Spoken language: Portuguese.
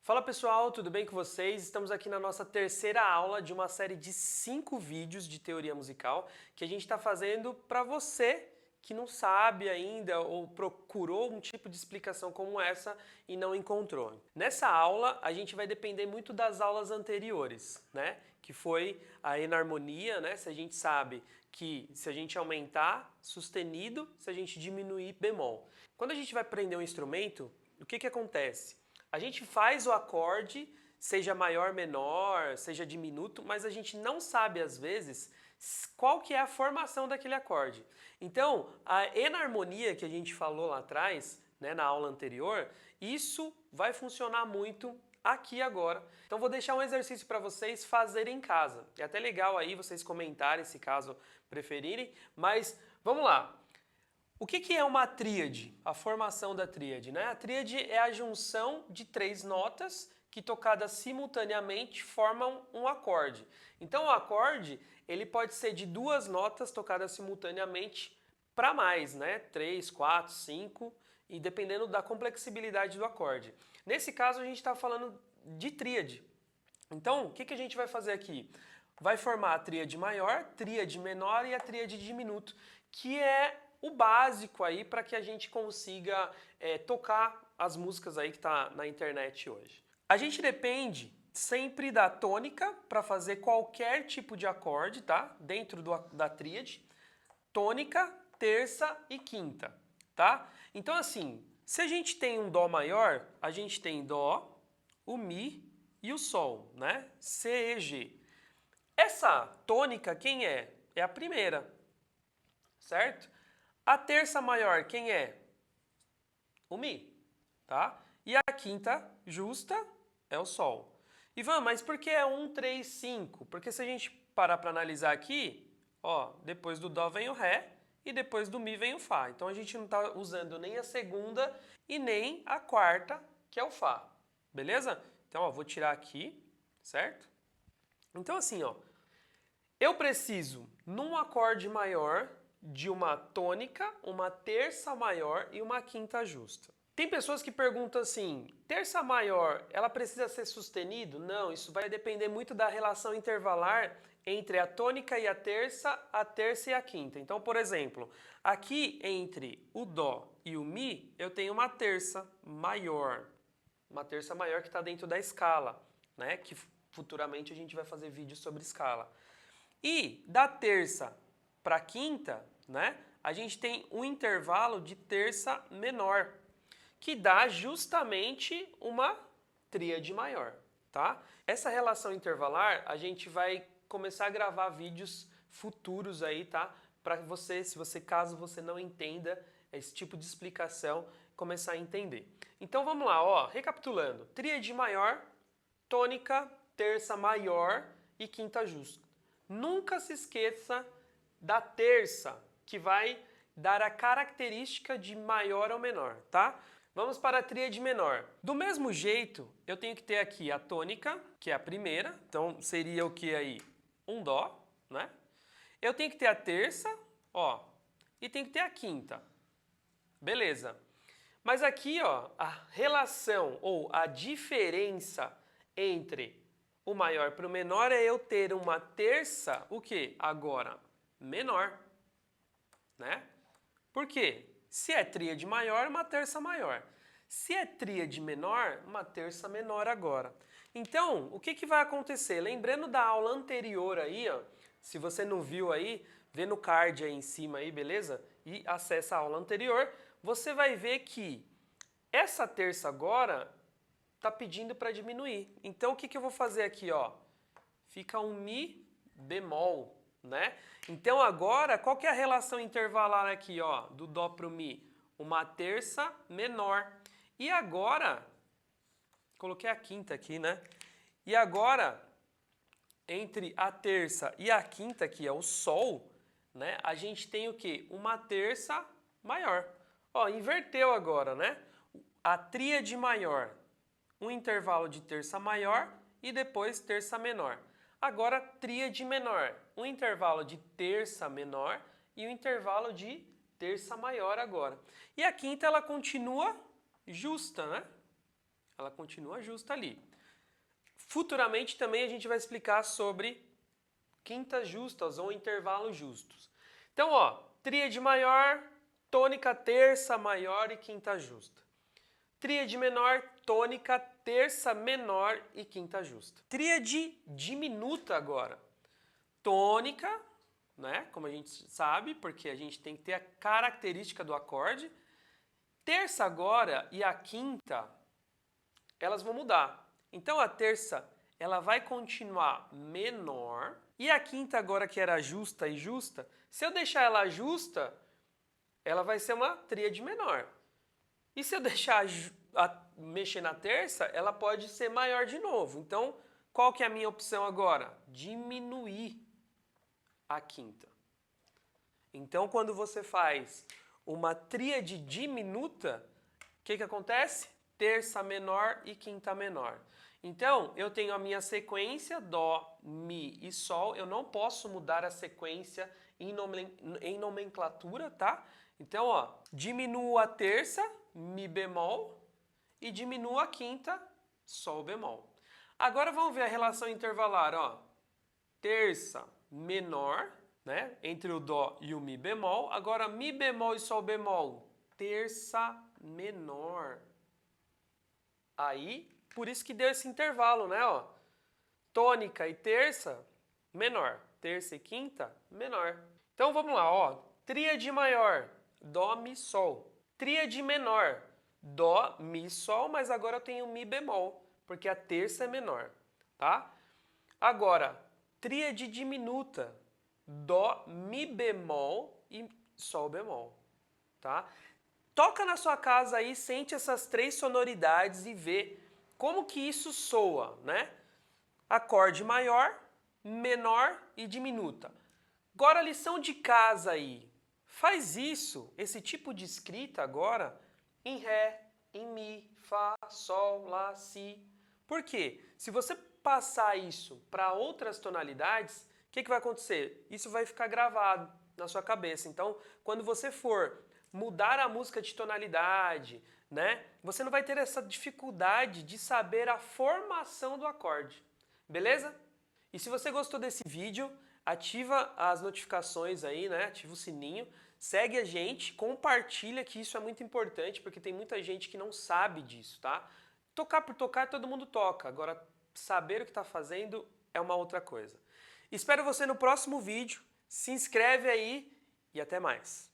Fala pessoal, tudo bem com vocês? Estamos aqui na nossa terceira aula de uma série de 5 vídeos de teoria musical que a gente está fazendo para você que não sabe ainda ou procurou um tipo de explicação como essa e não encontrou. Nessa aula a gente vai depender muito das aulas anteriores, né? Que foi a enarmonia, né? Se a gente sabe que se a gente aumentar sustenido, se a gente diminuir bemol. Quando a gente vai aprender um instrumento, o que acontece? A gente faz o acorde, seja maior, menor, seja diminuto, mas a gente não sabe às vezes qual que é a formação daquele acorde. Então, a enarmonia que a gente falou lá atrás, né, na aula anterior, isso vai funcionar muito aqui agora. Então vou deixar um exercício para vocês fazerem em casa. É até legal aí vocês comentarem se caso preferirem, mas vamos lá. O que é uma tríade? A formação da tríade, né? A tríade é a junção de 3 notas que tocadas simultaneamente formam um acorde. Então o acorde, ele pode ser de 2 notas tocadas simultaneamente para mais, né? 3, 4, 5, e dependendo da complexibilidade do acorde. Nesse caso a gente está falando de tríade. Então o que a gente vai fazer aqui? Vai formar a tríade maior, tríade menor e a tríade diminuto, que é o básico aí para que a gente consiga tocar as músicas aí que tá na internet hoje. A gente depende sempre da tônica para fazer qualquer tipo de acorde, tá? Dentro da tríade. Tônica, terça e quinta, tá? Então assim, se a gente tem um dó maior, a gente tem dó, o mi e o sol, né? C, E, G. Essa tônica quem é? É a primeira, certo? A terça maior, quem é? O Mi, tá? E a quinta justa é o Sol. Ivan, mas por que é 1, 3, 5? Porque se a gente parar para analisar aqui, ó, depois do Dó vem o Ré e depois do Mi vem o Fá. Então a gente não está usando nem a segunda e nem a quarta, que é o Fá. Beleza? Então, ó, vou tirar aqui, certo? Então assim, ó, eu preciso, num acorde maior, de uma tônica, uma terça maior e uma quinta justa. Tem pessoas que perguntam assim, terça maior, ela precisa ser sustenido? Não, isso vai depender muito da relação intervalar entre a tônica e a terça e a quinta. Então, por exemplo, aqui entre o Dó e o Mi, eu tenho uma terça maior que está dentro da escala, né? Que futuramente a gente vai fazer vídeos sobre escala. E da terça para a quinta, né, a gente tem um intervalo de terça menor, que dá justamente uma tríade maior, tá? Essa relação intervalar, a gente vai começar a gravar vídeos futuros aí, tá? Para você, caso você não entenda esse tipo de explicação, começar a entender. Então vamos lá, ó, recapitulando. Tríade maior, tônica, terça maior e quinta justa. Nunca se esqueça da terça, que vai dar a característica de maior ou menor, tá? Vamos para a tríade menor. Do mesmo jeito, eu tenho que ter aqui a tônica, que é a primeira, então seria o que aí? Um dó, né? Eu tenho que ter a terça, ó, e tem que ter a quinta. Beleza. Mas aqui, ó, a relação ou a diferença entre o maior para o menor é eu ter uma terça, o quê? Agora, menor, né? Por quê? Se é tríade maior, uma terça maior. Se é tríade menor, uma terça menor agora. Então, o que vai acontecer? Lembrando da aula anterior aí, ó, se você não viu aí, vê no card aí em cima aí, beleza? E acessa a aula anterior, você vai ver que essa terça agora tá pedindo para diminuir. Então o que eu vou fazer aqui, ó? Fica um Mi bemol, né? Então agora, qual que é a relação intervalar aqui, ó, do Dó pro Mi? Uma terça menor. E agora, coloquei a quinta aqui, né? E agora, entre a terça e a quinta, que é o Sol, né? A gente tem o quê? Uma terça maior. Ó, inverteu agora, né? A tríade maior, um intervalo de terça maior e depois terça menor. Agora, tríade menor, um intervalo de terça menor e um intervalo de terça maior agora. E a quinta, ela continua justa, né? ela continua justa ali. Futuramente também a gente vai explicar sobre quintas justas ou intervalos justos. Então, ó, tríade maior, tônica terça maior e quinta justa. Tríade menor, tônica terça menor e quinta justa. Tríade diminuta agora. Tônica, né, como a gente sabe, porque a gente tem que ter a característica do acorde. Terça agora e a quinta, elas vão mudar. Então a terça, ela vai continuar menor, e a quinta agora que era justa e justa, se eu deixar ela justa, ela vai ser uma tríade menor. E se eu deixar mexer na terça, ela pode ser maior de novo. Então, qual que é a minha opção agora? Diminuir a quinta. Então, quando você faz uma tríade diminuta, o que acontece? Terça menor e quinta menor. Então, eu tenho a minha sequência Dó, Mi e Sol. Eu não posso mudar a sequência em nomenclatura, tá? Então, ó, diminuo a terça, Mi bemol, e diminuo a quinta, Sol bemol. Agora vamos ver a relação intervalar, ó. Terça menor, né, entre o Dó e o Mi bemol. Agora, Mi bemol e Sol bemol, terça menor. Aí, por isso que deu esse intervalo, né, ó. Tônica e terça, menor. Terça e quinta, menor. Então, vamos lá, ó. Tríade maior, Dó, Mi, Sol. Tríade menor, Dó, Mi, Sol, mas agora eu tenho Mi bemol, porque a terça é menor, tá? Agora, tríade diminuta, Dó, Mi bemol e Sol bemol, tá? Toca na sua casa aí, sente essas três sonoridades e vê como que isso soa, né? Acorde maior, menor e diminuta. Agora, lição de casa aí. Faz isso, esse tipo de escrita agora, em Ré, em Mi, Fá, Sol, Lá, Si. Por quê? Se você passar isso para outras tonalidades, o que vai acontecer? Isso vai ficar gravado na sua cabeça. Então, quando você for mudar a música de tonalidade, né, você não vai ter essa dificuldade de saber a formação do acorde. Beleza? E se você gostou desse vídeo, ativa as notificações aí, né? Ativa o sininho, segue a gente, compartilha, que isso é muito importante, porque tem muita gente que não sabe disso, tá? Tocar por tocar, todo mundo toca. Agora, saber o que está fazendo é uma outra coisa. Espero você no próximo vídeo. Se inscreve aí e até mais.